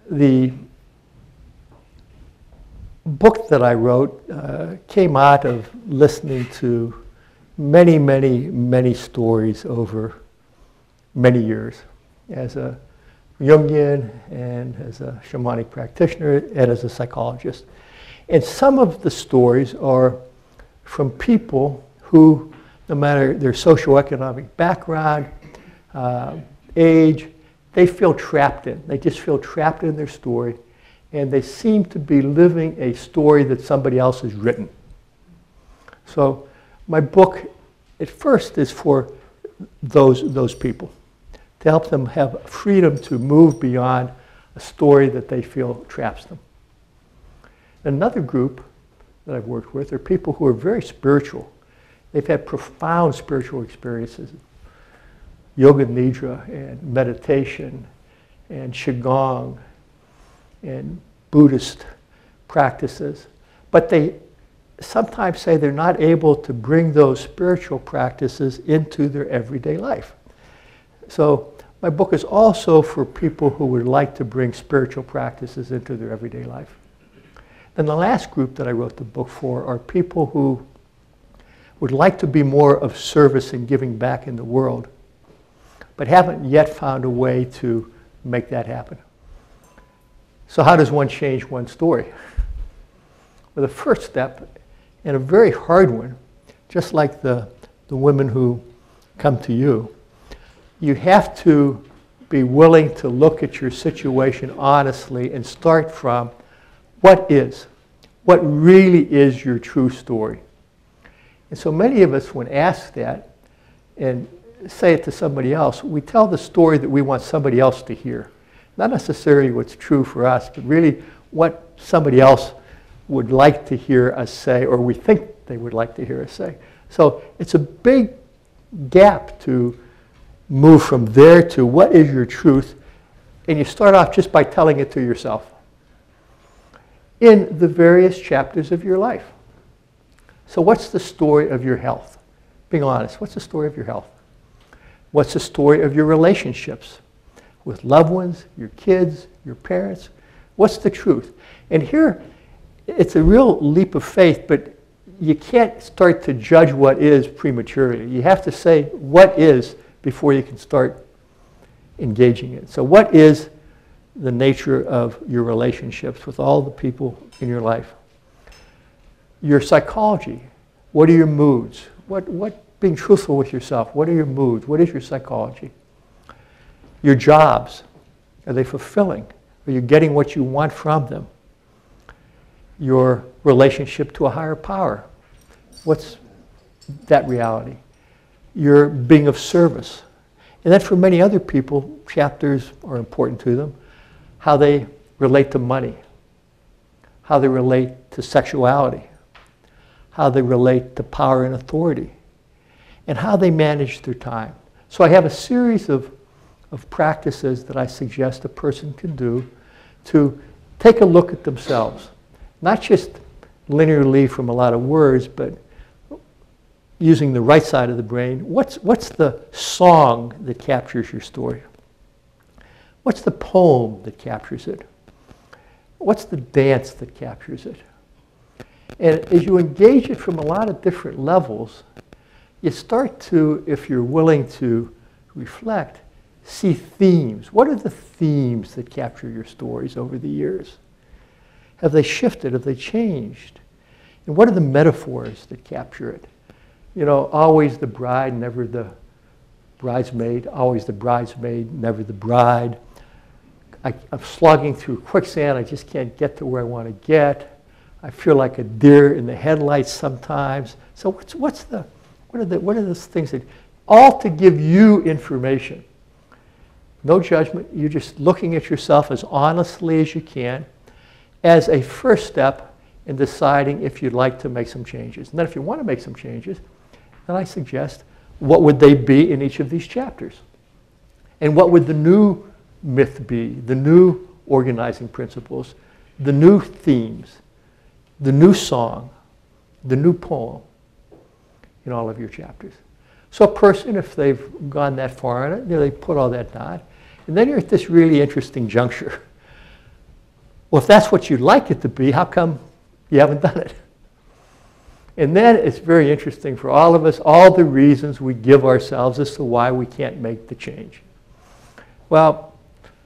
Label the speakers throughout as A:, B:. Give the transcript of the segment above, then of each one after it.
A: the book that I wrote came out of listening to many, many, many stories over many years as a Jungian and as a shamanic practitioner and as a psychologist. And some of the stories are from people who, no matter their socioeconomic background, age, they feel trapped in. They just feel trapped in their story, and they seem to be living a story that somebody else has written. So my book, at first, is for those people, to help them have freedom to move beyond a story that they feel traps them. Another group that I've worked with are people who are very spiritual. They've had profound spiritual experiences, yoga nidra and meditation and qigong and Buddhist practices. But they sometimes say they're not able to bring those spiritual practices into their everyday life. So my book is also for people who would like to bring spiritual practices into their everyday life. Then the last group that I wrote the book for are people who would like to be more of service and giving back in the world, but haven't yet found a way to make that happen. So how does one change one story? Well, the first step, and a very hard one, just like the women who come to you, you have to be willing to look at your situation honestly and start from what really is your true story. And so many of us, when asked that and say it to somebody else, we tell the story that we want somebody else to hear. Not necessarily what's true for us, but really what somebody else would like to hear us say, or we think they would like to hear us say. So it's a big gap to move from there to what is your truth, and you start off just by telling it to yourself in the various chapters of your life. So what's the story of your health? Being honest, what's the story of your health? What's the story of your relationships with loved ones, your kids, your parents? What's the truth? And here, it's a real leap of faith, but you can't start to judge what is prematurely. You have to say what is before you can start engaging it. So what is the nature of your relationships with all the people in your life? Your psychology. What are your moods? Being truthful with yourself, what are your moods? What is your psychology? Your jobs, are they fulfilling? Are you getting what you want from them? Your relationship to a higher power, what's that reality? Your being of service. And then for many other people, chapters are important to them. How they relate to money, how they relate to sexuality, how they relate to power and authority, and how they manage their time. So I have a series of practices that I suggest a person can do to take a look at themselves. Not just linearly from a lot of words, but using the right side of the brain. What's the song that captures your story? What's the poem that captures it? What's the dance that captures it? And as you engage it from a lot of different levels, you start to, if you're willing to reflect, see themes. What are the themes that capture your stories over the years? Have they shifted? Have they changed? And what are the metaphors that capture it? You know, always the bride, never the bridesmaid. Always the bridesmaid, never the bride. I'm slogging through quicksand. I just can't get to where I want to get. I feel like a deer in the headlights sometimes. So what are those things that, all to give you information. No judgment. You're just looking at yourself as honestly as you can as a first step in deciding if you'd like to make some changes. And then if you want to make some changes, then I suggest what would they be in each of these chapters? And what would the new myth be, the new organizing principles, the new themes, the new song, the new poem in all of your chapters? So a person, if they've gone that far in it, they put all that down. And then you're at this really interesting juncture Well, if that's what you'd like it to be, how come you haven't done it? And then it's very interesting for all of us, all the reasons we give ourselves as to why we can't make the change. Well,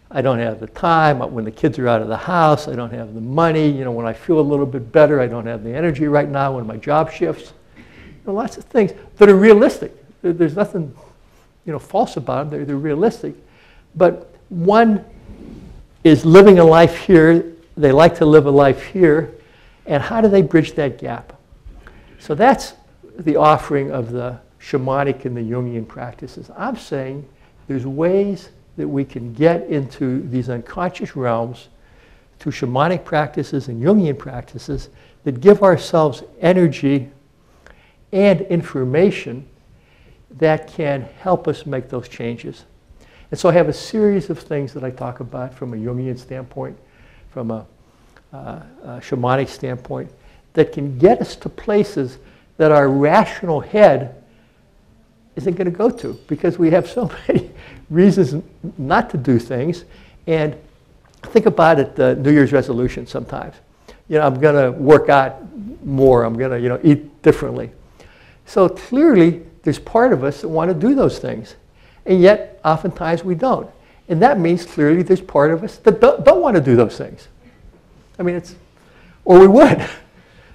A: I don't have the time. When the kids are out of the house, I don't have the money. You know, when I feel a little bit better, I don't have the energy right now when my job shifts. You know, lots of things that are realistic. There's nothing, you know, false about them. They're realistic. But one is living a life here. They like to live a life here. And how do they bridge that gap? So that's the offering of the shamanic and the Jungian practices. I'm saying there's ways that we can get into these unconscious realms through shamanic practices and Jungian practices that give ourselves energy and information that can help us make those changes. And so I have a series of things that I talk about from a Jungian standpoint, from a shamanic standpoint, that can get us to places that our rational head isn't going to go to, because we have so many reasons not to do things. And think about it, the New Year's resolution sometimes. You know, I'm going to work out more. I'm going to, you know, eat differently. So clearly, there's part of us that want to do those things. And yet, oftentimes we don't. And that means clearly there's part of us that don't want to do those things. I mean, or we would.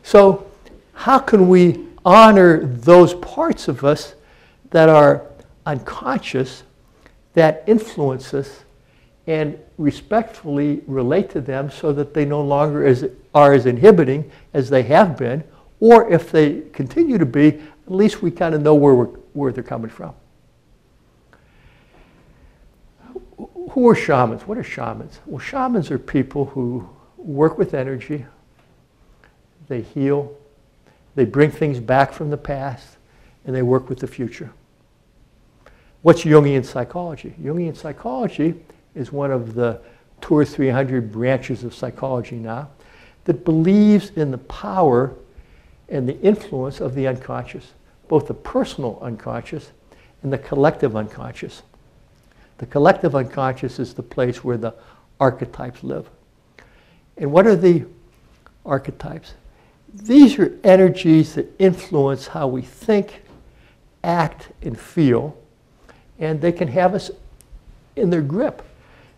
A: So how can we honor those parts of us that are unconscious, that influence us, and respectfully relate to them so that they no longer are as inhibiting as they have been, or if they continue to be, at least we kind of know where they're coming from. Who are shamans? What are shamans? Well, shamans are people who work with energy, they heal, they bring things back from the past, and they work with the future. What's Jungian psychology? Jungian psychology is one of the 200 or 300 branches of psychology now that believes in the power and the influence of the unconscious, both the personal unconscious and the collective unconscious. The collective unconscious is the place where the archetypes live. And what are the archetypes? These are energies that influence how we think, act, and feel, and they can have us in their grip.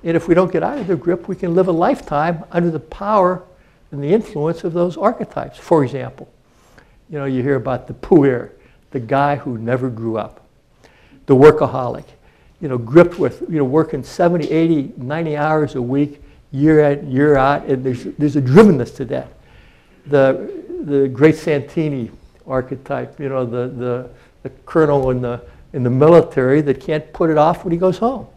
A: And if we don't get out of their grip, we can live a lifetime under the power and the influence of those archetypes. For example, you know, you hear about the puer, the guy who never grew up, the workaholic, you know, gripped with, you know, working 70, 80, 90 hours a week, year in, year out, and there's a drivenness to that. The great Santini archetype, you know, the colonel in the military that can't put it off when he goes home.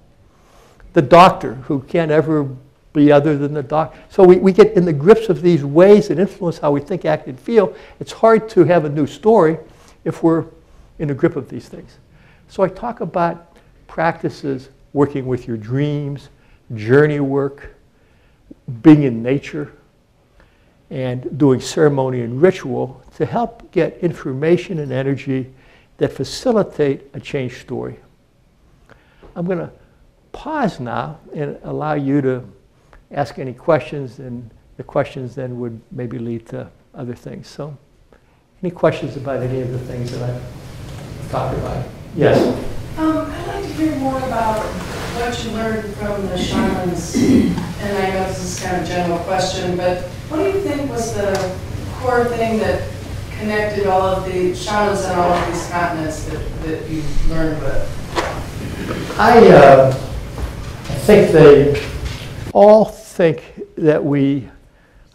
A: The doctor who can't ever be other than the doctor. So we get in the grips of these ways that influence how we think, act, and feel. It's hard to have a new story if we're in the grip of these things. So I talk about practices working with your dreams, journey work, being in nature, and doing ceremony and ritual to help get information and energy that facilitate a change story. I'm going to pause now and allow you to ask any questions, and the questions then would maybe lead to other things. So, any questions about any of the things that I've talked about? Yes?
B: I'd like to hear more about what you learned from the shamans, and I know this is kind of a general question, but what do you think was the core thing that connected all of the shamans on all of these continents that you learned with?
A: I think they all think that we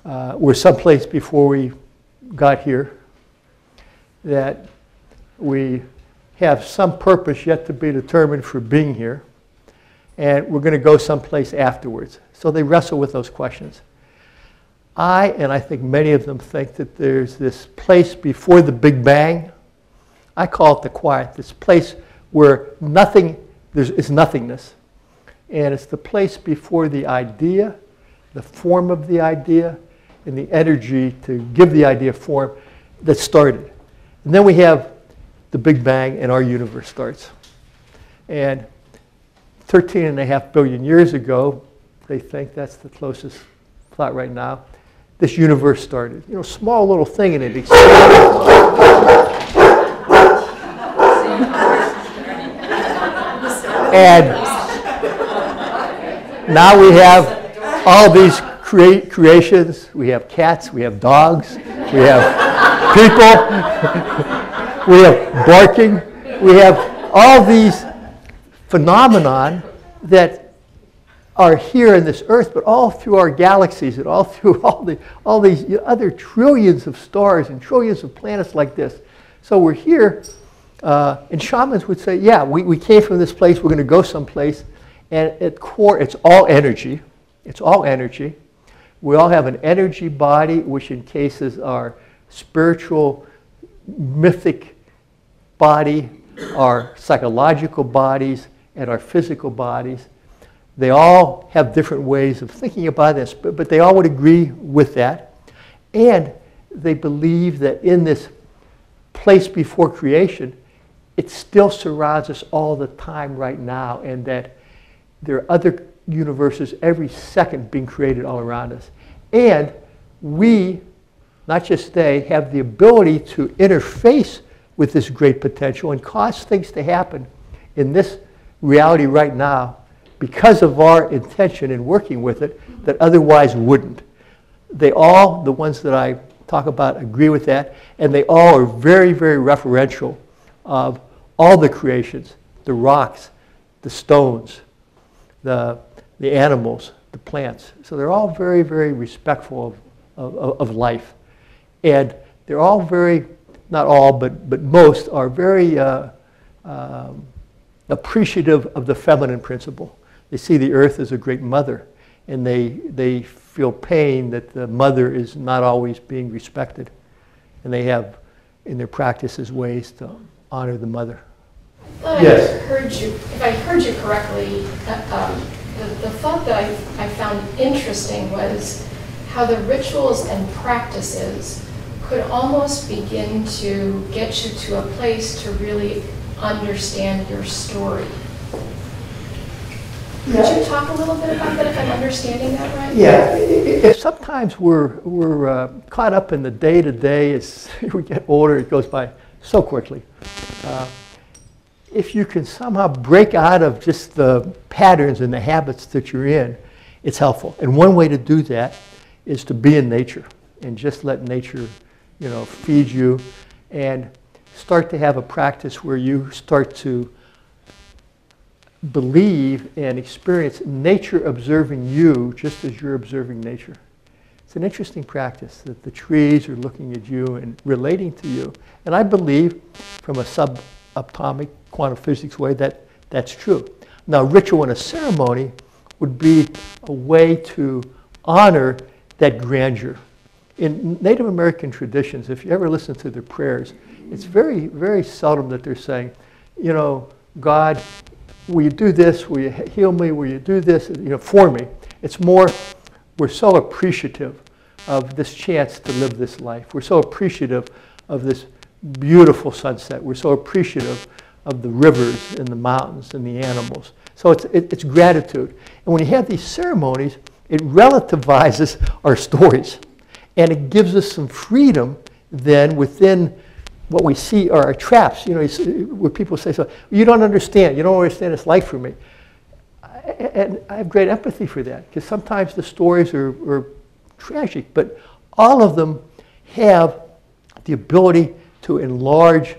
A: were someplace before we got here, that we have some purpose yet to be determined for being here, and we're going to go someplace afterwards. So they wrestle with those questions. And I think many of them think that there's this place before the Big Bang. I call it the quiet, this place where nothing, is nothingness. And it's the place before the idea, the form of the idea, and the energy to give the idea form that started. And then we have the Big Bang, and our universe starts. And 13.5 billion years ago, they think that's the closest thought right now, this universe started. You know, small little thing and it expanded. And now we have all these creations. We have cats, we have dogs, we have people, we have barking, we have all these phenomenon that are here in this earth, but all through our galaxies and all through all these other trillions of stars and trillions of planets like this. So we're here, and shamans would say, yeah, we came from this place, we're going to go someplace, and at core, it's all energy. It's all energy. We all have an energy body, which encases our spiritual, mythic body, our psychological bodies, and our physical bodies. They all have different ways of thinking about this, but they all would agree with that. And they believe that in this place before creation, it still surrounds us all the time right now, and that there are other universes every second being created all around us. And we, not just they, have the ability to interface with this great potential and cause things to happen in this reality right now because of our intention in working with it that otherwise wouldn't. They all, the ones that I talk about, agree with that, and they all are very, very referential of all the creations, the rocks, the stones, the animals, the plants. So they're all very, very respectful of life. And they're all very, not all, but most are very appreciative of the feminine principle. They see the earth as a great mother, and they feel pain that the mother is not always being respected. And they have in their practices ways to honor the mother.
C: Yes. If I heard you correctly, the thought that I found interesting was how the rituals and practices could almost begin to get you to a place to really understand your story. Could you talk a little bit about that, if I'm understanding that right?
A: Yeah. If sometimes we're caught up in the day-to-day, as we get older, it goes by so quickly. If you can somehow break out of just the patterns and the habits that you're in, it's helpful. And one way to do that is to be in nature and just let nature, you know, feed you, and start to have a practice where you start to believe and experience nature observing you just as you're observing nature. It's an interesting practice that the trees are looking at you and relating to you. And I believe from a subatomic quantum physics way that that's true. Now, ritual and a ceremony would be a way to honor that grandeur. In Native American traditions, if you ever listen to their prayers, it's very, very seldom that they're saying, you know, God, will you do this? Will you heal me? Will you do this, you know, for me? It's more, we're so appreciative of this chance to live this life. We're so appreciative of this beautiful sunset. We're so appreciative of the rivers and the mountains and the animals. So it's gratitude. And when you have these ceremonies, it relativizes our stories. And it gives us some freedom then within what we see are our traps. You know, where people say, so you don't understand it's like for me. And I have great empathy for that, because sometimes the stories are tragic, but all of them have the ability to enlarge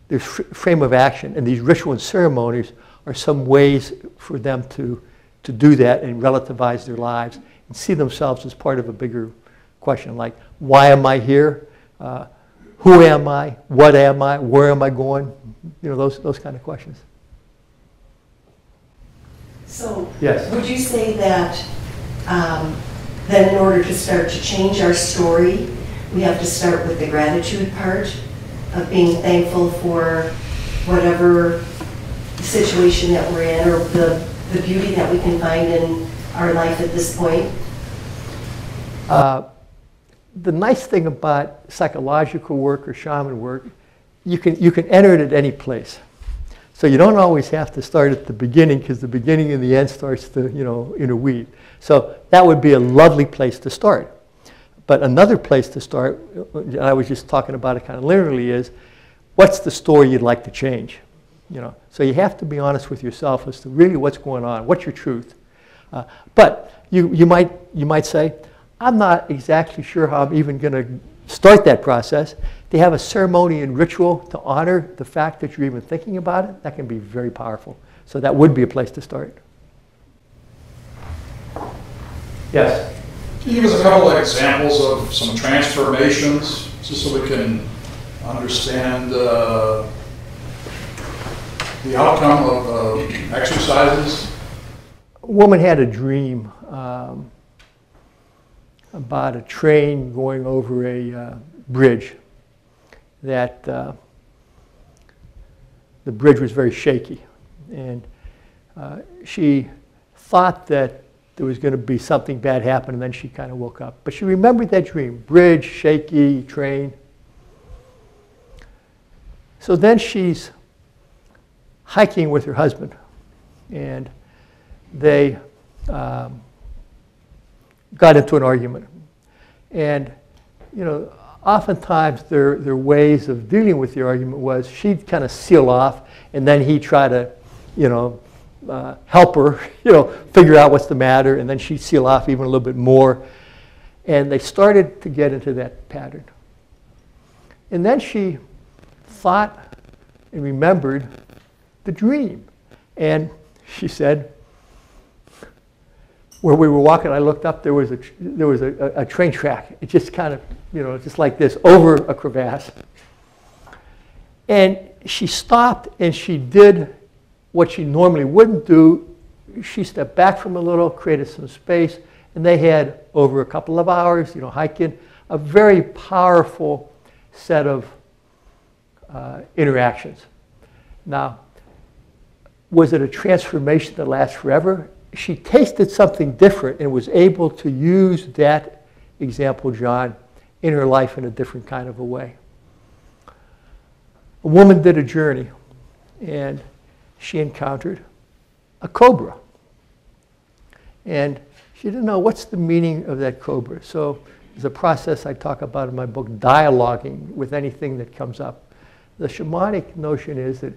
A: their frame of action. And these ritual and ceremonies are some ways for them to do that and relativize their lives and see themselves as part of a bigger question, like, why am I here? Who am I? What am I? Where am I going? You know, those kind of questions.
D: So,
A: yes.
D: Would you say that then in order to start to change our story, we have to start with the gratitude part of being thankful for whatever situation that we're in, or the beauty that we can find in our life at this point?
A: The nice thing about psychological work or shaman work, you can enter it at any place. So you don't always have to start at the beginning, because the beginning and the end starts to, interweave. So that would be a lovely place to start. But another place to start, and I was just talking about it kind of linearly, is what's the story you'd like to change? So you have to be honest with yourself as to really what's going on, what's your truth. But you might say, I'm not exactly sure how I'm even going to start that process. To have a ceremony and ritual to honor the fact that you're even thinking about it, that can be very powerful. So that would be a place to start. Yes?
E: Can you give us a couple of examples of some transformations, just so we can understand the outcome of exercises?
A: A woman had a dream about a train going over a bridge, that the bridge was very shaky. And she thought that there was going to be something bad happen, and then she kind of woke up. But she remembered that dream, bridge, shaky, train. So then she's hiking with her husband, and they got into an argument. And, oftentimes their ways of dealing with the argument was she'd kind of seal off, and then he'd try to, help her, figure out what's the matter, and then she'd seal off even a little bit more. And they started to get into that pattern. And then she thought and remembered the dream. And she said, where we were walking, I looked up, there was a train track. It just kind of, just like this, over a crevasse. And she stopped and she did what she normally wouldn't do. She stepped back from a little, created some space, and they had, over a couple of hours, hiking, a very powerful set of interactions. Now, was it a transformation that lasts forever? She tasted something different and was able to use that example, John, in her life in a different kind of a way. A woman did a journey, and she encountered a cobra. And she didn't know what's the meaning of that cobra. So there's a process I talk about in my book, dialoguing with anything that comes up. The shamanic notion is that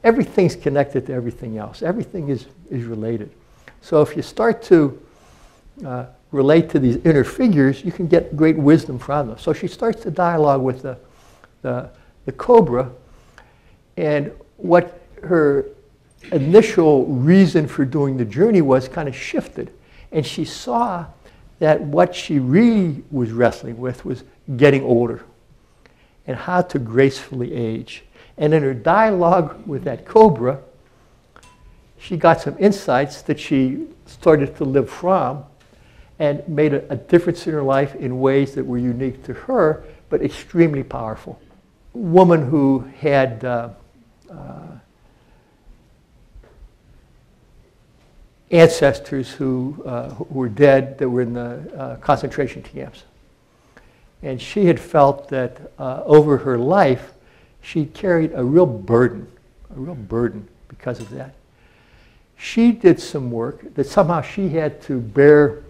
A: everything's connected to everything else. Everything is related. So if you start to relate to these inner figures, you can get great wisdom from them. So she starts to dialogue with the cobra, and what her initial reason for doing the journey was kind of shifted. And she saw that what she really was wrestling with was getting older and how to gracefully age. And in her dialogue with that cobra, she got some insights that she started to live from and made a difference in her life in ways that were unique to her, but extremely powerful. A woman who had ancestors who were dead, that were in the concentration camps. And she had felt that over her life, she carried a real burden because of that. She did some work that somehow she had to bear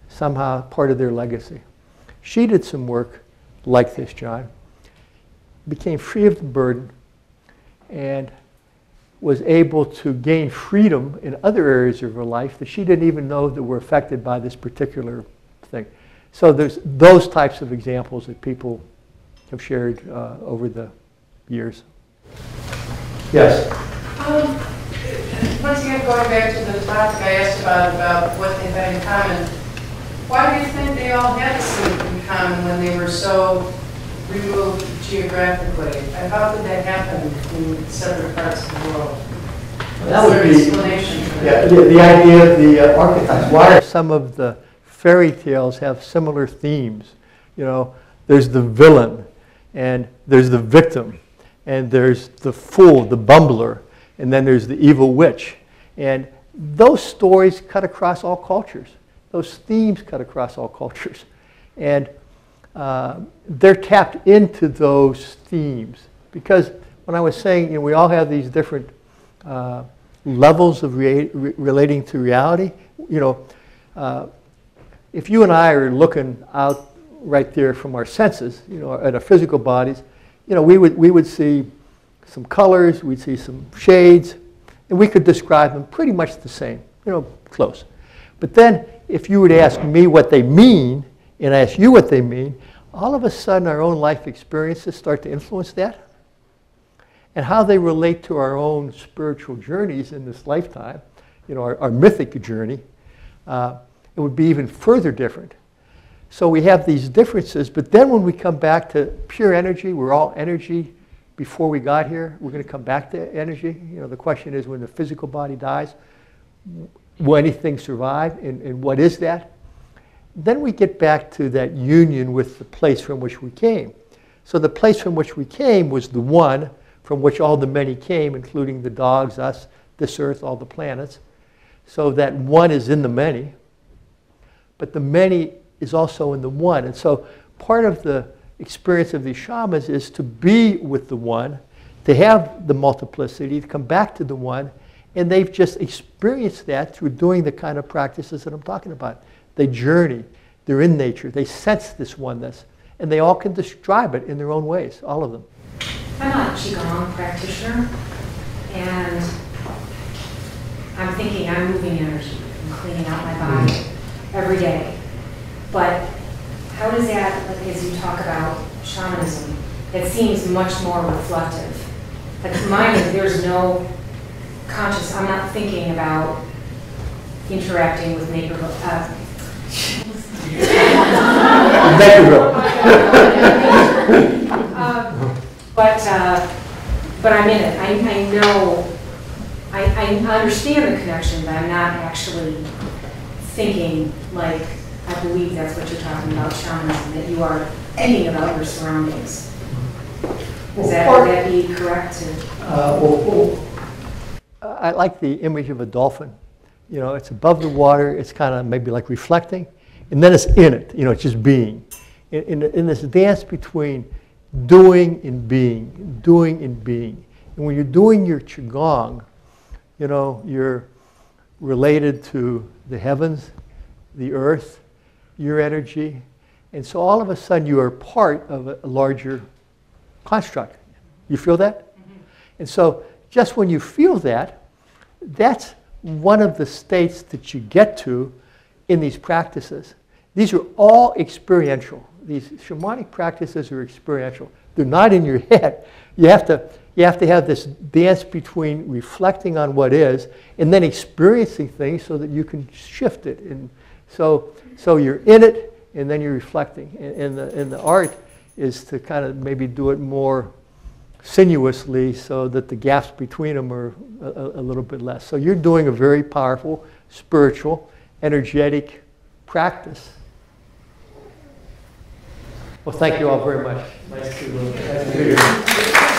A: somehow part of their legacy. She did some work like this, John, became free of the burden, and was able to gain freedom in other areas of her life that she didn't even know that were affected by this particular thing. So there's those types of examples that people have shared over the years. Yes?
B: Once again, going back to the topic I asked about what they had in common, why do you think they all had this in common when they were so removed geographically? And how did that happen in separate parts of the world?
A: That would be
B: explanation for
A: yeah,
B: that?
A: the idea of the archetypes. Why some of the fairy tales have similar themes? There's the villain, and there's the victim, and there's the fool, the bumbler, and then there's the evil witch. And those stories cut across all cultures. Those themes cut across all cultures. And they're tapped into those themes. Because when I was saying, we all have these different levels of relating to reality. You know, if you and I are looking out right there from our senses, you know, at our physical bodies, you know, we would see some colors, we'd see some shades, and we could describe them pretty much the same, you know, close. But then if you were to ask me what they mean, and I ask you what they mean, all of a sudden our own life experiences start to influence that. And how they relate to our own spiritual journeys in this lifetime, you know, our mythic journey, it would be even further different. So we have these differences, but then when we come back to pure energy, we're all energy before we got here. We're going to come back to energy. You know, the question is, when the physical body dies, will anything survive, and what is that? Then we get back to that union with the place from which we came. So the place from which we came was the one from which all the many came, including the dogs, us, this earth, all the planets. So that one is in the many, but the many is also in the one. And so part of the experience of these shamans is to be with the one, to have the multiplicity, to come back to the one, and they've just experienced that through doing the kind of practices that I'm talking about. They journey, they're in nature, they sense this oneness, and they all can describe it in their own ways, all of them.
F: I'm a Qigong practitioner, and I'm thinking I'm moving energy, I'm cleaning out my body every day. But how does that, like, as you talk about shamanism, it seems much more reflective. Like mine, there's no conscious, I'm not thinking about interacting with neighborhood. But I'm in it. I know, I understand the connection, but I'm not actually thinking like, I believe that's what you're talking about, shamanism, that you are thinking about your surroundings. Would that be correct?
A: I like the image of a dolphin. You know, it's above the water, it's kind of maybe like reflecting, and then it's in it, you know, it's just being. In this dance between doing and being, doing and being. And when you're doing your Qigong, you know, you're related to the heavens, the earth, your energy, and so all of a sudden you are part of a larger construct. You feel that? Mm-hmm. And so just when you feel that, that's one of the states that you get to in these practices. These are all experiential. These shamanic practices are experiential. They're not in your head. You have to have this dance between reflecting on what is and then experiencing things so that you can shift it. And so you're in it and then you're reflecting. And the art is to kind of maybe do it more sinuously so that the gaps between them are a little bit less. So you're doing a very powerful, spiritual, energetic practice. Well, thank you all very much. Nice to be here.